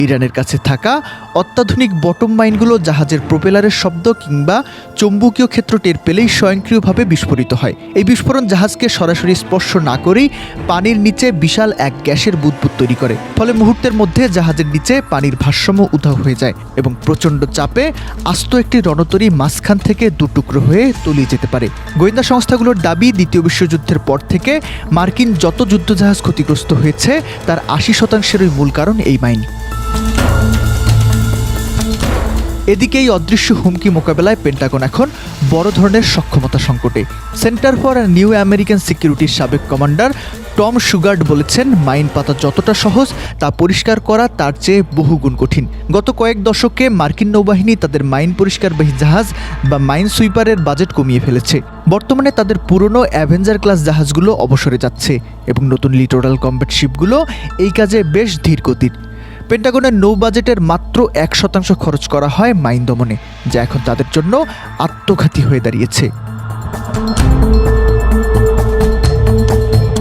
ইরানের কাছে থাকা অত্যাধুনিক বটম মাইনগুলো জাহাজের প্রোপেলারের শব্দ কিংবা চৌম্বকীয় ক্ষেত্র টের পেলেই স্বয়ংক্রিয়ভাবে বিস্ফোরিত হয়। এই বিস্ফোরণ জাহাজকে সরাসরি স্পর্শ না করেই পানির নিচে বিশাল এক গ্যাসের বুদবুদ তৈরি করে। ফলে মুহূর্তের মধ্যে জাহাজের নিচে পানির ভারসাম্য উধাও হয়ে যায় এবং প্রচণ্ড চাপে আস্ত একটি রণতরী মাঝখান থেকে দুটুকরো হয়ে তলিয়ে যেতে পারে। গোয়েন্দা সংস্থাগুলোর দাবি, দ্বিতীয় বিশ্বযুদ্ধের পর থেকে মার্কিন যত যুদ্ধজাহাজ ক্ষতিগ্রস্ত হয়েছে তার ৮০%-এরই মূল কারণ এই মাইন। এদিকে এই অদৃশ্য হুমকি মোকাবেলায় পেন্টাগন এখন বড় ধরনের সক্ষমতা সংকটে। সেন্টার ফর নিউ আমেরিকান সিকিউরিটির সাবেক কমান্ডার টম শুগার্ড বলেছেন, মাইন পাতা যতটা সহজ তা পরিষ্কার করা তার চেয়ে বহুগুণ কঠিন। গত কয়েক দশকে মার্কিন নৌবাহিনী তাদের মাইন পরিষ্কারবাহী জাহাজ বা মাইন সুইপারের বাজেট কমিয়ে ফেলেছে। বর্তমানে তাদের পুরনো অ্যাভেঞ্জার ক্লাস জাহাজগুলো অবসরে যাচ্ছে এবং নতুন লিটোরাল কমব্যাট শিপগুলো এই কাজে বেশ ধীর গতির। পেন্টাগনের নৌ বাজেটের মাত্র 1% খরচ করা হয় মাইন দমনে, যা এখন তাদের জন্য আত্মঘাতী হয়ে দাঁড়িয়েছে।